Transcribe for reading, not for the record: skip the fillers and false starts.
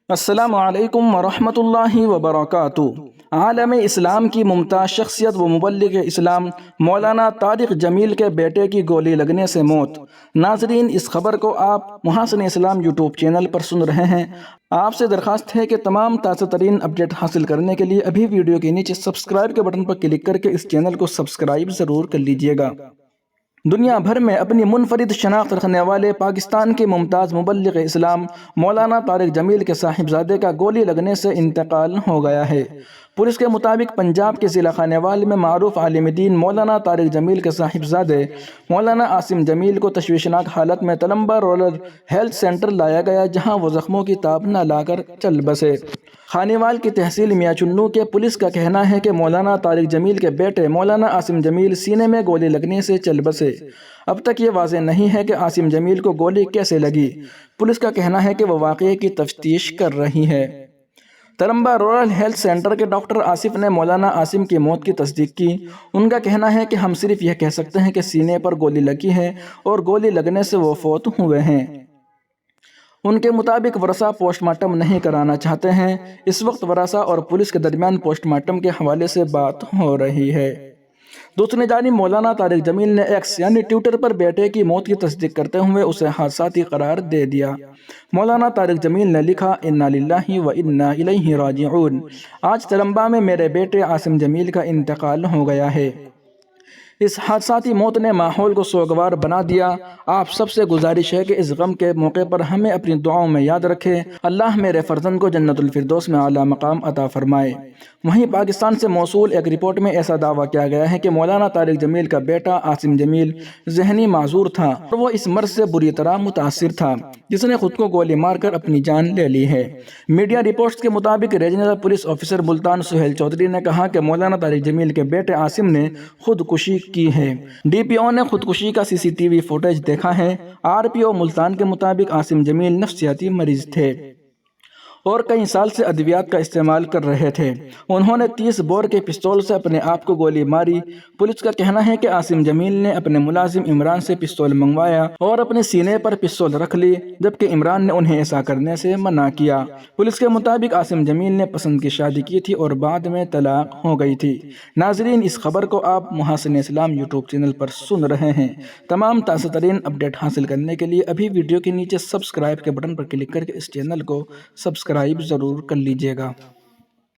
السلام علیکم ورحمۃ اللہ وبرکاتہ۔ عالم اسلام کی ممتاز شخصیت و مبلغ اسلام مولانا طارق جمیل کے بیٹے کی گولی لگنے سے موت۔ ناظرین، اس خبر کو آپ محاسن اسلام یوٹیوب چینل پر سن رہے ہیں۔ آپ سے درخواست ہے کہ تمام تازہ ترین اپڈیٹ حاصل کرنے کے لیے ابھی ویڈیو کے نیچے سبسکرائب کے بٹن پر کلک کر کے اس چینل کو سبسکرائب ضرور کر لیجئے گا۔ دنیا بھر میں اپنی منفرد شناخت رکھنے والے پاکستان کے ممتاز مبلغ اسلام مولانا طارق جمیل کے صاحبزادے کا گولی لگنے سے انتقال ہو گیا ہے۔ پولیس کے مطابق پنجاب کے ضلع خانیوال میں معروف عالم دین مولانا طارق جمیل کے صاحبزادے مولانا عاصم جمیل کو تشویشناک حالت میں تلمبہ رورل ہیلتھ سینٹر لایا گیا، جہاں وہ زخموں کی تاب نہ لا کر چل بسے۔ خانیوال کی تحصیل میاں چنو کے پولیس کا کہنا ہے کہ مولانا طارق جمیل کے بیٹے مولانا عاصم جمیل سینے میں گولی لگنے سے چل بسے۔ اب تک یہ واضح نہیں ہے کہ عاصم جمیل کو گولی کیسے لگی۔ پولیس کا کہنا ہے کہ وہ واقعے کی تفتیش کر رہی ہے۔ تلمبہ رورل ہیلتھ سینٹر کے ڈاکٹر آصف نے مولانا عاصم کی موت کی تصدیق کی۔ ان کا کہنا ہے کہ ہم صرف یہ کہہ سکتے ہیں کہ سینے پر گولی لگی ہے اور گولی لگنے سے وہ فوت ہوئے ہیں۔ ان کے مطابق ورثاء پوسٹ مارٹم نہیں کرانا چاہتے ہیں۔ اس وقت ورثاء اور پولیس کے درمیان پوسٹ مارٹم کے حوالے سے بات ہو رہی ہے۔ دوسری جانب مولانا طارق جمیل نے ایکس یعنی ٹویٹر پر بیٹے کی موت کی تصدیق کرتے ہوئے اسے حادثاتی قرار دے دیا۔ مولانا طارق جمیل نے لکھا، انا للہ و انا الیہ راجعون۔ آج تلمبہ میں میرے بیٹے عاصم جمیل کا انتقال ہو گیا ہے۔ اس حادثاتی موت نے ماحول کو سوگوار بنا دیا۔ آپ سب سے گزارش ہے کہ اس غم کے موقع پر ہمیں اپنی دعاؤں میں یاد رکھے۔ اللہ میرے فرزند کو جنت الفردوس میں اعلیٰ مقام عطا فرمائے۔ وہیں پاکستان سے موصول ایک رپورٹ میں ایسا دعویٰ کیا گیا ہے کہ مولانا طارق جمیل کا بیٹا عاصم جمیل ذہنی معذور تھا اور وہ اس مرض سے بری طرح متاثر تھا، جس نے خود کو گولی مار کر اپنی جان لے لی ہے۔ میڈیا رپورٹس کے مطابق regional police officer Multan Sohail Chaudhry نے کہا کہ مولانا طارق جمیل کے بیٹے عاصم نے خودکشی کی ہے۔ ڈی پی او نے خودکشی کا سی سی ٹی وی فوٹیج دیکھا ہے۔ آر پی او ملتان کے مطابق عاصم جمیل نفسیاتی مریض تھے اور کئی سال سے ادویات کا استعمال کر رہے تھے۔ انہوں نے 30 بور کے پستول سے اپنے آپ کو گولی ماری۔ پولیس کا کہنا ہے کہ عاصم جمیل نے اپنے ملازم عمران سے پستول منگوایا اور اپنے سینے پر پستول رکھ لی، جبکہ عمران نے انہیں ایسا کرنے سے منع کیا۔ پولیس کے مطابق عاصم جمیل نے پسند کی شادی کی تھی اور بعد میں طلاق ہو گئی تھی۔ ناظرین، اس خبر کو آپ محاسن اسلام یوٹیوب چینل پر سن رہے ہیں۔ تمام تازہ ترین اپڈیٹ حاصل کرنے کے لیے ابھی ویڈیو کے نیچے سبسکرائب کے بٹن پر کلک کر کے اس چینل کو سبسکرائب ضرور کر لیجئے گا۔